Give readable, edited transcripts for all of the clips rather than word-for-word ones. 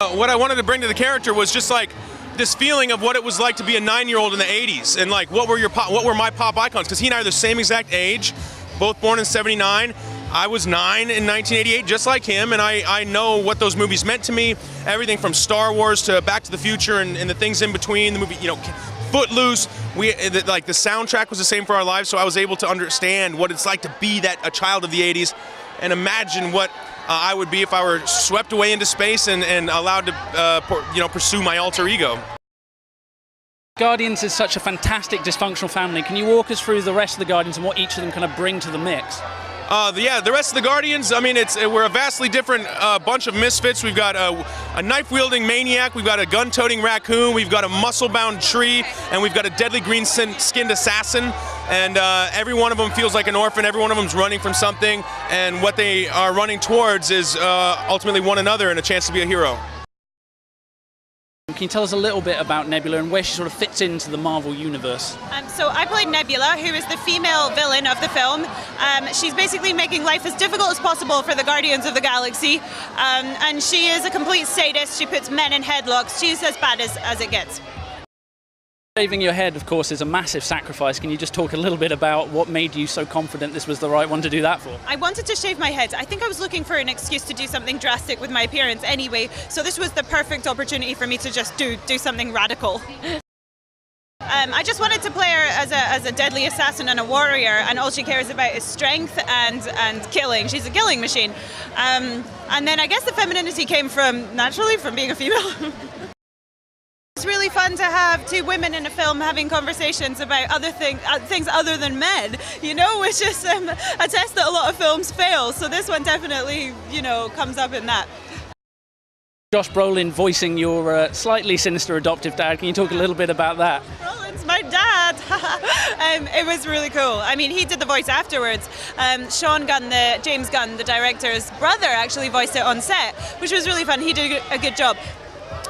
What I wanted to bring to the character was just like this feeling of what it was like to be a 9-year-old in the 80s, and like what were my pop icons, because he and I are the same exact age, both born in '79. I was 9 in 1988, just like him, and I know what those movies meant to me. Everything from Star Wars to Back to the Future and the things in between. The movie, Footloose. The soundtrack was the same for our lives, so I was able to understand what it's like to be a child of the '80s, and imagine what I would be if I were swept away into space and allowed to pursue my alter ego. Guardians is such a fantastic dysfunctional family. Can you walk us through the rest of the Guardians and what each of them kind of bring to the mix? The rest of the Guardians, I mean, we're a vastly different bunch of misfits. We've got a knife-wielding maniac, we've got a gun-toting raccoon, we've got a muscle-bound tree, and we've got a deadly green-skinned assassin. And every one of them feels like an orphan, every one of them's running from something, and what they are running towards is ultimately one another and a chance to be a hero. Can you tell us a little bit about Nebula and where she sort of fits into the Marvel universe? So I played Nebula, who is the female villain of the film. She's basically making life as difficult as possible for the Guardians of the Galaxy. And she is a complete sadist. She puts men in headlocks. She's as bad as it gets. Shaving your head, of course, is a massive sacrifice. Can you just talk a little bit about what made you so confident this was the right one to do that for? I wanted to shave my head. I think I was looking for an excuse to do something drastic with my appearance anyway, so this was the perfect opportunity for me to just do something radical. I just wanted to play her as a deadly assassin and a warrior, and all she cares about is strength and killing. She's a killing machine. And then I guess the femininity came naturally from being a female. It's really fun to have two women in a film having conversations about other things other than men, which is a test that a lot of films fail. So this one definitely, comes up in that. Josh Brolin voicing your slightly sinister adoptive dad. Can you talk a little bit about that? Brolin's my dad. It was really cool. I mean, he did the voice afterwards. Sean Gunn, James Gunn, the director's brother, actually voiced it on set, which was really fun. He did a good job.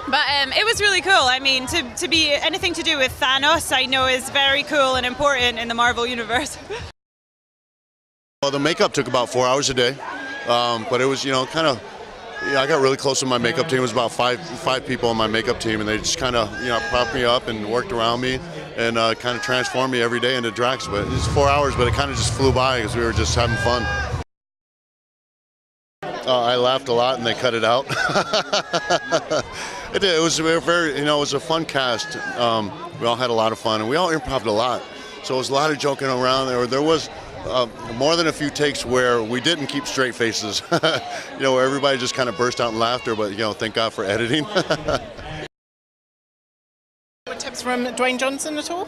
But it was really cool. I mean, to be anything to do with Thanos, I know is very cool and important in the Marvel universe. Well, the makeup took about 4 hours a day, but it was, I got really close to my makeup team. It was about five people on my makeup team, and they just kind of, propped me up and worked around me and kind of transformed me every day into Drax. But it was 4 hours, but it kind of just flew by because we were just having fun. I laughed a lot, and they cut it out. It was it was a fun cast. We all had a lot of fun, and we all improv'd a lot. So it was a lot of joking around. There was more than a few takes where we didn't keep straight faces. Where everybody just kind of burst out in laughter. But thank God for editing. Tips from Dwayne Johnson at all?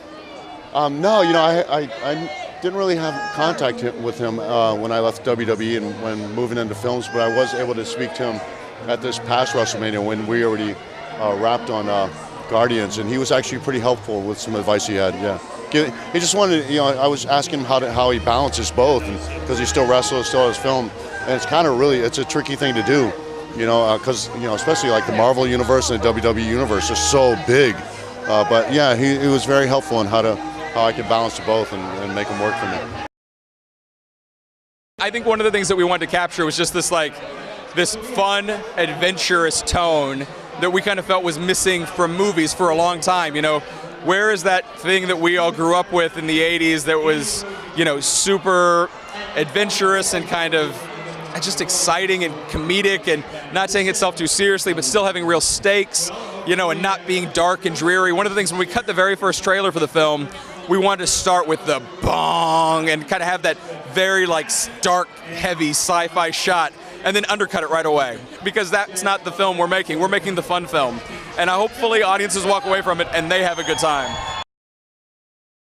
No, I didn't really have contact with him when I left WWE and when moving into films, but I was able to speak to him at this past WrestleMania when we already wrapped on Guardians, and he was actually pretty helpful with some advice he had. Yeah, he just wanted, I was asking him how he balances both, because he still wrestles, still has film, and it's kind of it's a tricky thing to do, because especially like the Marvel universe and the WWE universe are so big. But yeah, he was very helpful in how I could balance both and make them work for me. I think one of the things that we wanted to capture was just this fun, adventurous tone that we kind of felt was missing from movies for a long time. Where is that thing that we all grew up with in the 80s that was, super adventurous and kind of just exciting and comedic and not taking itself too seriously, but still having real stakes, and not being dark and dreary. One of the things when we cut the very first trailer for the film, we wanted to start with the bong and kind of have that very stark, heavy sci-fi shot, and then undercut it right away, because that's not the film we're making. We're making the fun film, and hopefully audiences walk away from it and they have a good time.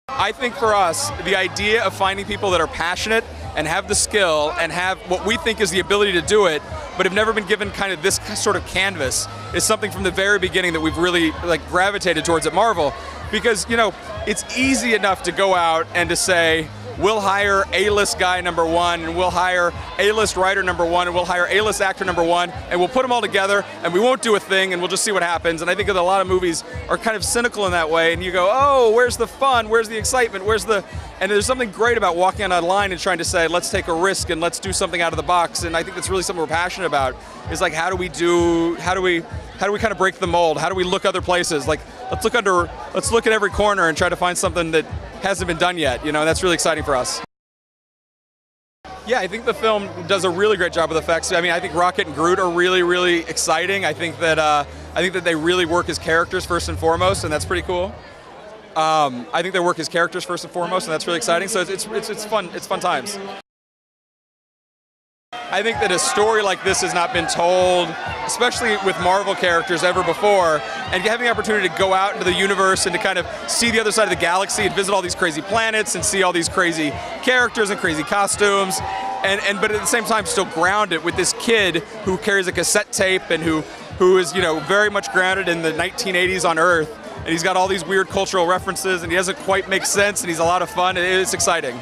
I think for us, the idea of finding people that are passionate and have the skill and have what we think is the ability to do it, but have never been given kind of this sort of canvas, is something from the very beginning that we've really gravitated towards at Marvel, because it's easy enough to go out and to say, we'll hire A-list guy number one, and we'll hire A-list writer number one, and we'll hire A-list actor number one, and we'll put them all together, and we won't do a thing, and we'll just see what happens. And I think that a lot of movies are kind of cynical in that way, and you go, oh, where's the fun? Where's the excitement? And there's something great about walking on a line and trying to say, let's take a risk and let's do something out of the box. And I think that's really something we're passionate about, is how do we how do we kind of break the mold? How do we look other places? Like, let's look at every corner and try to find something that hasn't been done yet, and that's really exciting for us. Yeah, I think the film does a really great job with effects. I mean, I think Rocket and Groot are really, really exciting. I think that they really work as characters first and foremost, and that's pretty cool. I think they work as characters first and foremost, and that's really exciting. So it's fun. It's fun times. I think that a story like this has not been told, especially with Marvel characters, ever before, and having the opportunity to go out into the universe and to kind of see the other side of the galaxy and visit all these crazy planets and see all these crazy characters and crazy costumes, but at the same time still ground it with this kid who carries a cassette tape and who is very much grounded in the 1980s on Earth, and he's got all these weird cultural references and he doesn't quite make sense and he's a lot of fun. It's exciting.